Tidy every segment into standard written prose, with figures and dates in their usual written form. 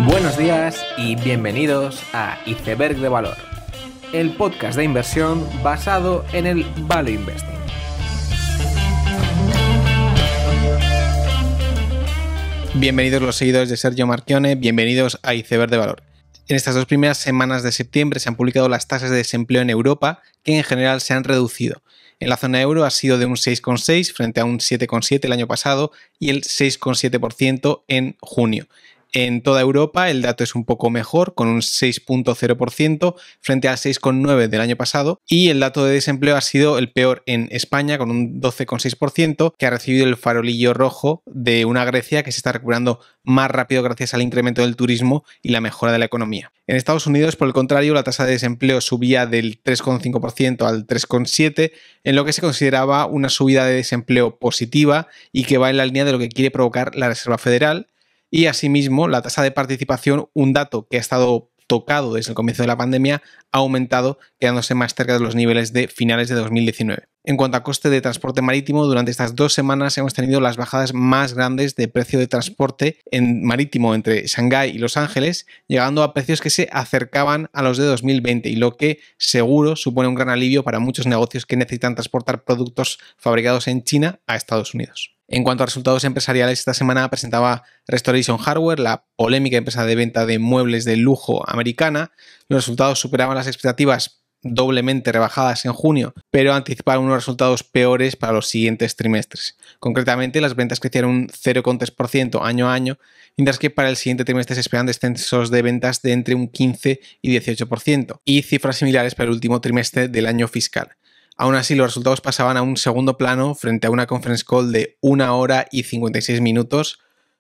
Buenos días y bienvenidos a Iceberg de Valor, el podcast de inversión basado en el Value Investing. Bienvenidos los seguidores de Sergio Marchionne, bienvenidos a Iceberg de Valor. En estas dos primeras semanas de septiembre se han publicado las tasas de desempleo en Europa, que en general se han reducido. En la zona euro ha sido de un 6,6 frente a un 7,7 el año pasado y el 6,7% en junio. En toda Europa el dato es un poco mejor, con un 6,0% frente al 6,9% del año pasado, y el dato de desempleo ha sido el peor en España, con un 12,6%, que ha recibido el farolillo rojo de una Grecia que se está recuperando más rápido gracias al incremento del turismo y la mejora de la economía. En Estados Unidos, por el contrario, la tasa de desempleo subía del 3,5% al 3,7%, en lo que se consideraba una subida de desempleo positiva y que va en la línea de lo que quiere provocar la Reserva Federal. Y asimismo, la tasa de participación, un dato que ha estado tocado desde el comienzo de la pandemia, ha aumentado, quedándose más cerca de los niveles de finales de 2019. En cuanto a coste de transporte marítimo, durante estas 2 semanas hemos tenido las bajadas más grandes de precio de transporte en marítimo entre Shanghái y Los Ángeles, llegando a precios que se acercaban a los de 2020, y lo que seguro supone un gran alivio para muchos negocios que necesitan transportar productos fabricados en China a Estados Unidos. En cuanto a resultados empresariales, esta semana presentaba Restoration Hardware, la polémica empresa de venta de muebles de lujo americana. Los resultados superaban las expectativas doblemente rebajadas en junio, pero anticiparon unos resultados peores para los siguientes trimestres. Concretamente, las ventas crecieron un 0,3% año a año, mientras que para el siguiente trimestre se esperan descensos de ventas de entre un 15 y 18%, y cifras similares para el último trimestre del año fiscal. Aún así, los resultados pasaban a un segundo plano frente a una conference call de 1 hora y 56 minutos,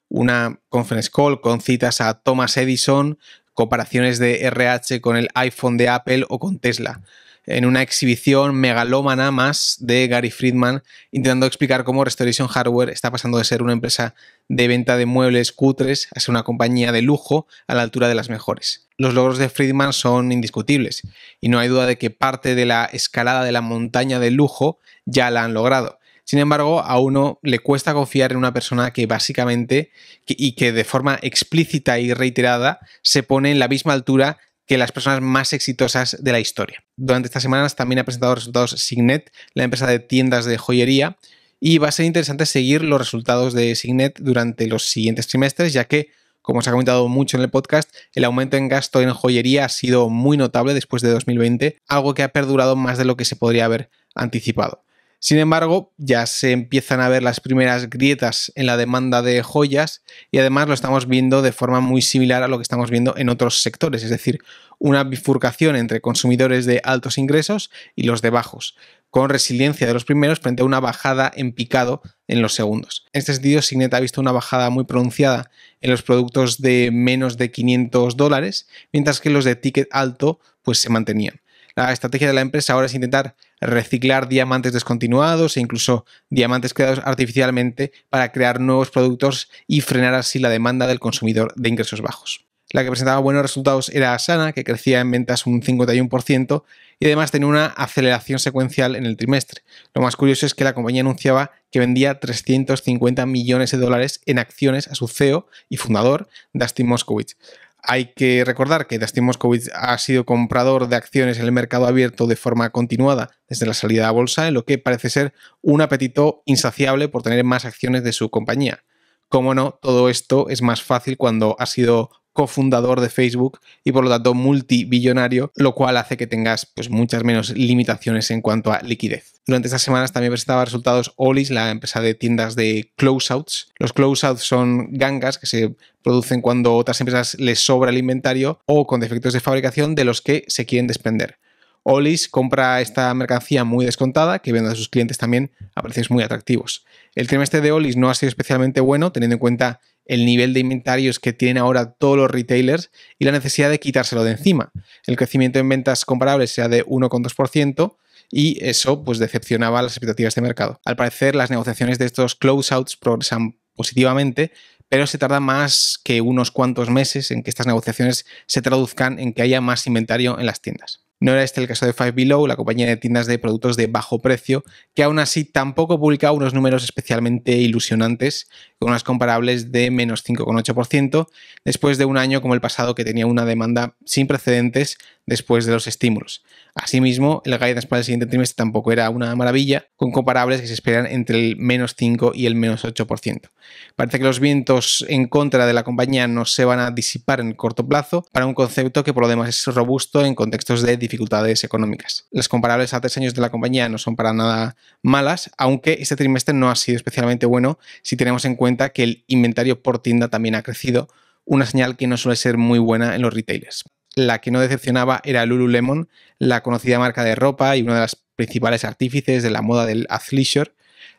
una conference call con citas a Thomas Edison, comparaciones de RH con el iPhone de Apple o con Tesla, en una exhibición megalómana más de Gary Friedman, intentando explicar cómo Restoration Hardware está pasando de ser una empresa de venta de muebles cutres a ser una compañía de lujo a la altura de las mejores. Los logros de Friedman son indiscutibles y no hay duda de que parte de la escalada de la montaña del lujo ya la han logrado. Sin embargo, a uno le cuesta confiar en una persona que básicamente y que de forma explícita y reiterada se pone en la misma altura que las personas más exitosas de la historia. Durante estas semanas también ha presentado resultados Signet, la empresa de tiendas de joyería, y va a ser interesante seguir los resultados de Signet durante los siguientes trimestres, ya que, como se ha comentado mucho en el podcast, el aumento en gasto en joyería ha sido muy notable después de 2020, algo que ha perdurado más de lo que se podría haber anticipado. Sin embargo, ya se empiezan a ver las primeras grietas en la demanda de joyas y además lo estamos viendo de forma muy similar a lo que estamos viendo en otros sectores, es decir, una bifurcación entre consumidores de altos ingresos y los de bajos, con resiliencia de los primeros frente a una bajada en picado en los segundos. En este sentido, Signet ha visto una bajada muy pronunciada en los productos de menos de $500, mientras que los de ticket alto pues se mantenían. La estrategia de la empresa ahora es intentar reciclar diamantes descontinuados e incluso diamantes creados artificialmente para crear nuevos productos y frenar así la demanda del consumidor de ingresos bajos. La que presentaba buenos resultados era Asana, que crecía en ventas un 51% y además tenía una aceleración secuencial en el trimestre. Lo más curioso es que la compañía anunciaba que vendía $350 millones en acciones a su CEO y fundador, Dustin Moskovitz. Hay que recordar que Dustin Moskovitz ha sido comprador de acciones en el mercado abierto de forma continuada desde la salida a bolsa, en lo que parece ser un apetito insaciable por tener más acciones de su compañía. Cómo no, todo esto es más fácil cuando has sido cofundador de Facebook y por lo tanto multibillonario, lo cual hace que tengas pues muchas menos limitaciones en cuanto a liquidez. Durante estas semanas también presentaba resultados Ollie's, la empresa de tiendas de closeouts. Los closeouts son gangas que se producen cuando otras empresas les sobra el inventario o con defectos de fabricación de los que se quieren desprender. Ollie's compra esta mercancía muy descontada que vende a sus clientes también a precios muy atractivos. El trimestre de Ollie's no ha sido especialmente bueno, teniendo en cuenta el nivel de inventarios que tienen ahora todos los retailers y la necesidad de quitárselo de encima. El crecimiento en ventas comparables era de 1,2% y eso pues decepcionaba las expectativas de mercado. Al parecer, las negociaciones de estos closeouts progresan positivamente, pero se tarda más que unos cuantos meses en que estas negociaciones se traduzcan en que haya más inventario en las tiendas. No era este el caso de Five Below, la compañía de tiendas de productos de bajo precio, que aún así tampoco publicaba unos números especialmente ilusionantes, con unas comparables de menos 5,8%, después de un año como el pasado que tenía una demanda sin precedentes después de los estímulos. Asimismo, el guidance para el siguiente trimestre tampoco era una maravilla, con comparables que se esperan entre el menos 5 y el menos 8%. Parece que los vientos en contra de la compañía no se van a disipar en el corto plazo para un concepto que por lo demás es robusto en contextos de dificultades económicas. Las comparables a 3 años de la compañía no son para nada malas, aunque este trimestre no ha sido especialmente bueno si tenemos en cuenta que el inventario por tienda también ha crecido, una señal que no suele ser muy buena en los retailers. La que no decepcionaba era Lululemon, la conocida marca de ropa y una de las principales artífices de la moda del athleisure.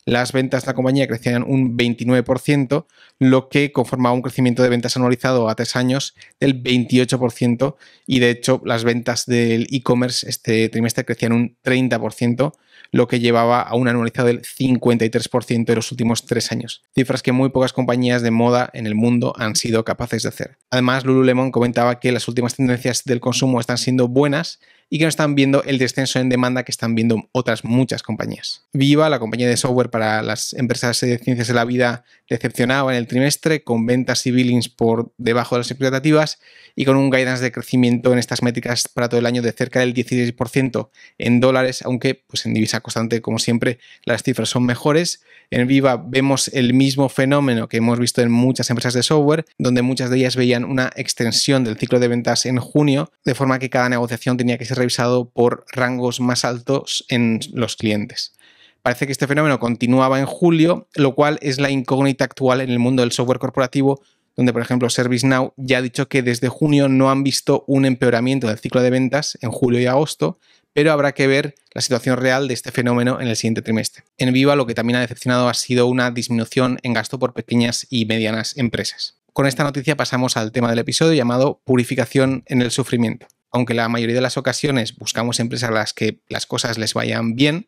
Las ventas de la compañía crecían un 29%, lo que conformaba un crecimiento de ventas anualizado a 3 años del 28%, y de hecho las ventas del e-commerce este trimestre crecían un 30%, lo que llevaba a un anualizado del 53% en los últimos 3 años. Cifras que muy pocas compañías de moda en el mundo han sido capaces de hacer. Además, Lululemon comentaba que las últimas tendencias del consumo están siendo buenas y que no están viendo el descenso en demanda que están viendo otras muchas compañías. Viva, la compañía de software para las empresas de ciencias de la vida, decepcionaba en el trimestre, con ventas y billings por debajo de las expectativas y con un guidance de crecimiento en estas métricas para todo el año de cerca del 16% en dólares, aunque pues en divisa constante, como siempre, las cifras son mejores. En Viva vemos el mismo fenómeno que hemos visto en muchas empresas de software, donde muchas de ellas veían una extensión del ciclo de ventas en junio, de forma que cada negociación tenía que ser revisado por rangos más altos en los clientes. Parece que este fenómeno continuaba en julio, lo cual es la incógnita actual en el mundo del software corporativo, donde, por ejemplo, ServiceNow ya ha dicho que desde junio no han visto un empeoramiento del ciclo de ventas en julio y agosto, pero habrá que ver la situación real de este fenómeno en el siguiente trimestre. En Viva lo que también ha decepcionado ha sido una disminución en gasto por pequeñas y medianas empresas. Con esta noticia pasamos al tema del episodio llamado purificación en el sufrimiento. Aunque la mayoría de las ocasiones buscamos empresas a las que las cosas les vayan bien,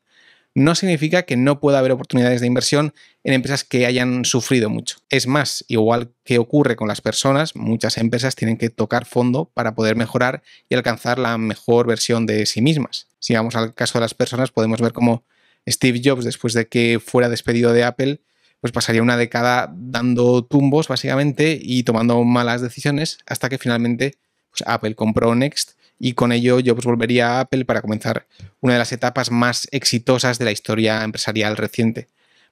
no significa que no pueda haber oportunidades de inversión en empresas que hayan sufrido mucho. Es más, igual que ocurre con las personas, muchas empresas tienen que tocar fondo para poder mejorar y alcanzar la mejor versión de sí mismas. Si vamos al caso de las personas, podemos ver cómo Steve Jobs, después de que fuera despedido de Apple, pues pasaría una década dando tumbos básicamente y tomando malas decisiones hasta que finalmente pues, Apple compró Next, y con ello Jobs volvería a Apple para comenzar una de las etapas más exitosas de la historia empresarial reciente.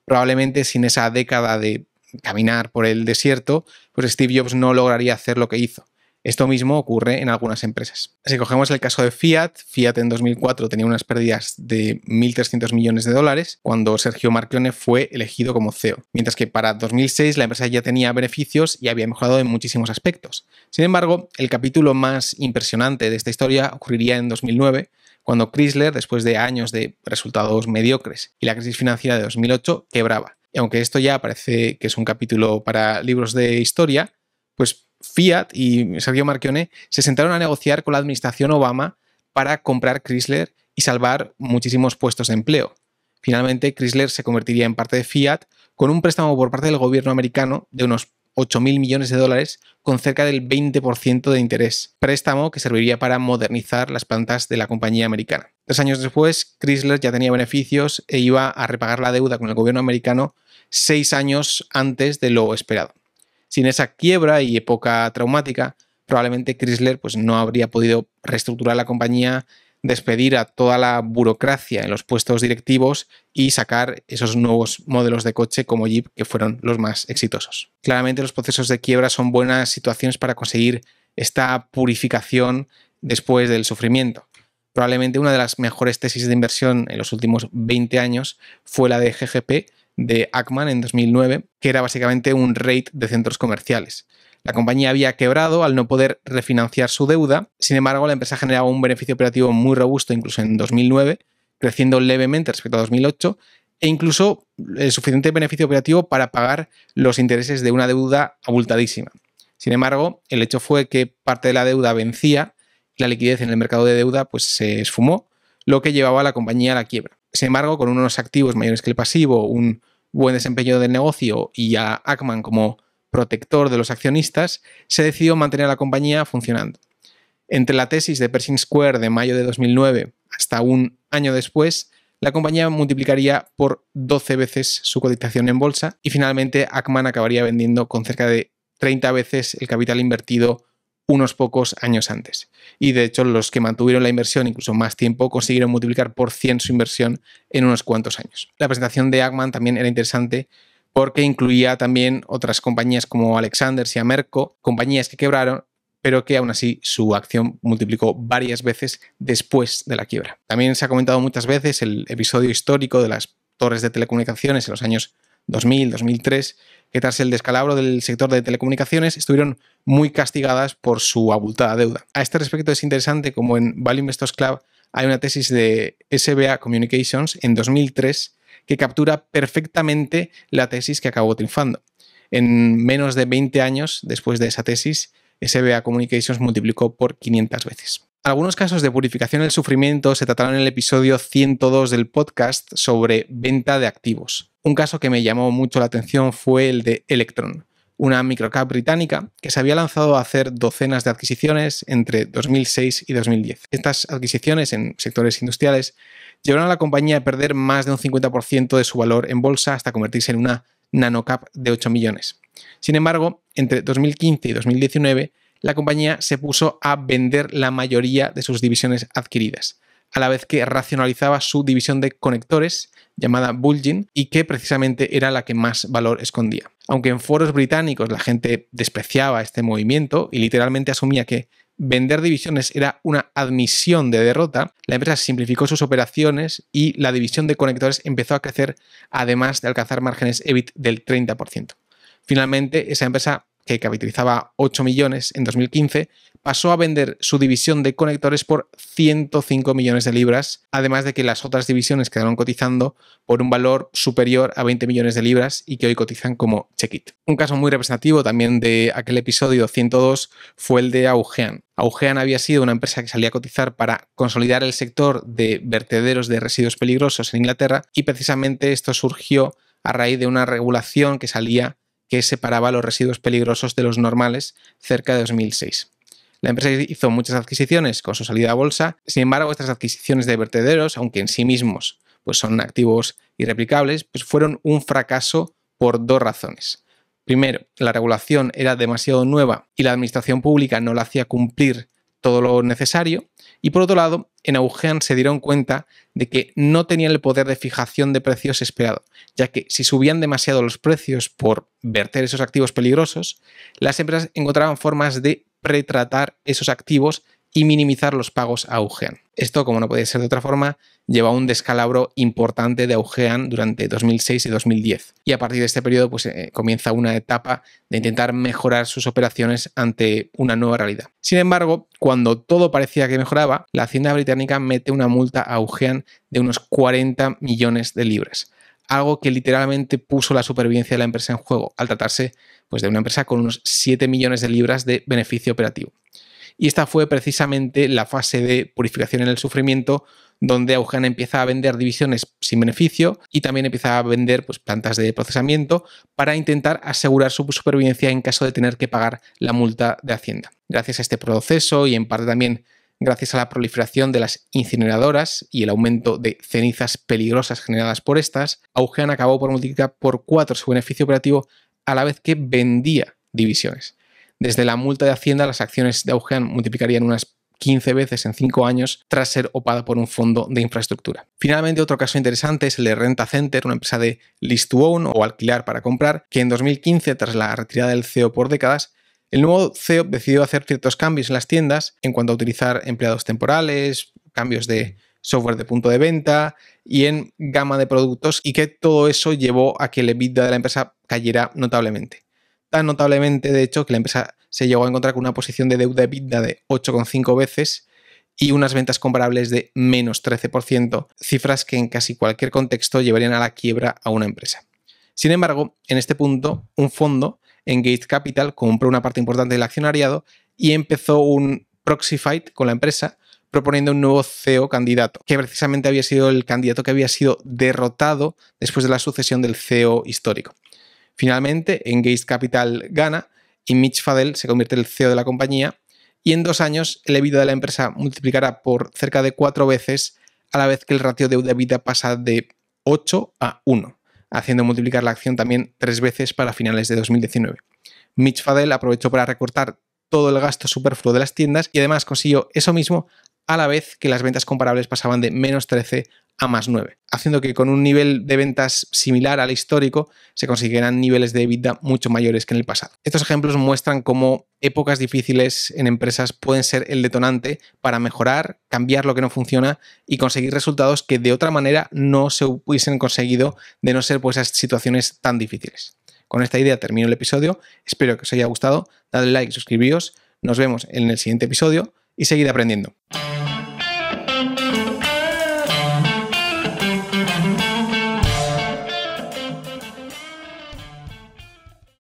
Probablemente sin esa década de caminar por el desierto, pues Steve Jobs no lograría hacer lo que hizo. Esto mismo ocurre en algunas empresas. Si cogemos el caso de Fiat en 2004 tenía unas pérdidas de 1.300 millones de dólares cuando Sergio Marchionne fue elegido como CEO, mientras que para 2006 la empresa ya tenía beneficios y había mejorado en muchísimos aspectos. Sin embargo, el capítulo más impresionante de esta historia ocurriría en 2009, cuando Chrysler, después de años de resultados mediocres y la crisis financiera de 2008, quebraba. Y aunque esto ya parece que es un capítulo para libros de historia, pues Fiat y Sergio Marchionne se sentaron a negociar con la administración Obama para comprar Chrysler y salvar muchísimos puestos de empleo. Finalmente, Chrysler se convertiría en parte de Fiat con un préstamo por parte del gobierno americano de unos 8.000 millones de dólares con cerca del 20% de interés. Préstamo que serviría para modernizar las plantas de la compañía americana. 3 años después, Chrysler ya tenía beneficios e iba a repagar la deuda con el gobierno americano 6 años antes de lo esperado. Sin esa quiebra y época traumática, probablemente Chrysler pues, no habría podido reestructurar la compañía, despedir a toda la burocracia en los puestos directivos y sacar esos nuevos modelos de coche como Jeep que fueron los más exitosos. Claramente los procesos de quiebra son buenas situaciones para conseguir esta purificación después del sufrimiento. Probablemente una de las mejores tesis de inversión en los últimos 20 años fue la de GGP, de Ackman en 2009, que era básicamente un REIT de centros comerciales. La compañía había quebrado al no poder refinanciar su deuda, sin embargo la empresa generaba un beneficio operativo muy robusto incluso en 2009, creciendo levemente respecto a 2008 e incluso el suficiente beneficio operativo para pagar los intereses de una deuda abultadísima. Sin embargo, el hecho fue que parte de la deuda vencía y la liquidez en el mercado de deuda pues, se esfumó, lo que llevaba a la compañía a la quiebra. Sin embargo, con unos activos mayores que el pasivo, un buen desempeño del negocio y a Ackman como protector de los accionistas, se decidió mantener a la compañía funcionando. Entre la tesis de Pershing Square de mayo de 2009 hasta un año después, la compañía multiplicaría por 12 veces su cotización en bolsa y finalmente Ackman acabaría vendiendo con cerca de 30 veces el capital invertido unos pocos años antes. Y de hecho los que mantuvieron la inversión incluso más tiempo consiguieron multiplicar por 100 su inversión en unos cuantos años. La presentación de Ackman también era interesante porque incluía también otras compañías como Alexanders y Amerco, compañías que quebraron, pero que aún así su acción multiplicó varias veces después de la quiebra. También se ha comentado muchas veces el episodio histórico de las torres de telecomunicaciones en los años 2000, 2003, que tras el descalabro del sector de telecomunicaciones estuvieron muy castigadas por su abultada deuda. A este respecto es interesante como en Value Investors Club hay una tesis de SBA Communications en 2003 que captura perfectamente la tesis que acabó triunfando. En menos de 20 años después de esa tesis, SBA Communications multiplicó por 500 veces. Algunos casos de purificación del sufrimiento se trataron en el episodio 102 del podcast sobre venta de activos. Un caso que me llamó mucho la atención fue el de Electron, una microcap británica que se había lanzado a hacer docenas de adquisiciones entre 2006 y 2010. Estas adquisiciones en sectores industriales llevaron a la compañía a perder más de un 50% de su valor en bolsa hasta convertirse en una nanocap de 8 millones. Sin embargo, entre 2015 y 2019, la compañía se puso a vender la mayoría de sus divisiones adquiridas, a la vez que racionalizaba su división de conectores, llamada Bulgin, y que precisamente era la que más valor escondía. Aunque en foros británicos la gente despreciaba este movimiento y literalmente asumía que vender divisiones era una admisión de derrota, la empresa simplificó sus operaciones y la división de conectores empezó a crecer, además de alcanzar márgenes EBIT del 30%. Finalmente, esa empresa, que capitalizaba 8 millones en 2015, pasó a vender su división de conectores por 105 millones de libras, además de que las otras divisiones quedaron cotizando por un valor superior a 20 millones de libras y que hoy cotizan como Checkit. Un caso muy representativo también de aquel episodio 102 fue el de Augean. Augean había sido una empresa que salía a cotizar para consolidar el sector de vertederos de residuos peligrosos en Inglaterra y precisamente esto surgió a raíz de una regulación que separaba los residuos peligrosos de los normales cerca de 2006. La empresa hizo muchas adquisiciones con su salida a bolsa, sin embargo estas adquisiciones de vertederos, aunque en sí mismos pues son activos irreplicables, pues fueron un fracaso por dos razones. Primero, la regulación era demasiado nueva y la administración pública no la hacía cumplir todo lo necesario, y por otro lado, en Augean se dieron cuenta de que no tenían el poder de fijación de precios esperado, ya que si subían demasiado los precios por verter esos activos peligrosos, las empresas encontraban formas de pretratar esos activos y minimizar los pagos a Augean. Esto, como no podía ser de otra forma, llevó a un descalabro importante de Augean durante 2006 y 2010. Y a partir de este periodo pues, comienza una etapa de intentar mejorar sus operaciones ante una nueva realidad. Sin embargo, cuando todo parecía que mejoraba, la Hacienda británica mete una multa a Augean de unos 40 millones de libras. Algo que literalmente puso la supervivencia de la empresa en juego, al tratarse pues, de una empresa con unos 7 millones de libras de beneficio operativo. Y esta fue precisamente la fase de purificación en el sufrimiento, donde Augean empieza a vender divisiones sin beneficio y también empieza a vender pues, plantas de procesamiento para intentar asegurar su supervivencia en caso de tener que pagar la multa de Hacienda. Gracias a este proceso y en parte también gracias a la proliferación de las incineradoras y el aumento de cenizas peligrosas generadas por estas, Augean acabó por multiplicar por 4 su beneficio operativo a la vez que vendía divisiones. Desde la multa de Hacienda, las acciones de Augean multiplicarían unas 15 veces en 5 años tras ser opada por un fondo de infraestructura. Finalmente, otro caso interesante es el de Renta Center, una empresa de lease to own o alquilar para comprar, que en 2015, tras la retirada del CEO por décadas, el nuevo CEO decidió hacer ciertos cambios en las tiendas en cuanto a utilizar empleados temporales, cambios de software de punto de venta y en gama de productos, y que todo eso llevó a que el EBITDA de la empresa cayera notablemente. Tan notablemente, de hecho, que la empresa se llegó a encontrar con una posición de deuda EBITDA de 8,5 veces y unas ventas comparables de menos 13%, cifras que en casi cualquier contexto llevarían a la quiebra a una empresa. Sin embargo, en este punto, un fondo, Engage Capital, compró una parte importante del accionariado y empezó un proxy fight con la empresa, proponiendo un nuevo CEO candidato, que precisamente había sido el candidato que había sido derrotado después de la sucesión del CEO histórico. Finalmente, Engage Capital gana y Mitch Fadel se convierte en el CEO de la compañía y en 2 años el EBITDA de la empresa multiplicará por cerca de 4 veces, a la vez que el ratio deuda-EBITDA pasa de 8 a 1, haciendo multiplicar la acción también 3 veces para finales de 2019. Mitch Fadel aprovechó para recortar todo el gasto superfluo de las tiendas y además consiguió eso mismo a la vez que las ventas comparables pasaban de menos 13 a más 9, haciendo que con un nivel de ventas similar al histórico se consiguieran niveles de EBITDA mucho mayores que en el pasado. Estos ejemplos muestran cómo épocas difíciles en empresas pueden ser el detonante para mejorar, cambiar lo que no funciona y conseguir resultados que de otra manera no se hubiesen conseguido de no ser por esas situaciones tan difíciles. Con esta idea termino el episodio, espero que os haya gustado, dadle like, suscribíos, nos vemos en el siguiente episodio y seguid aprendiendo.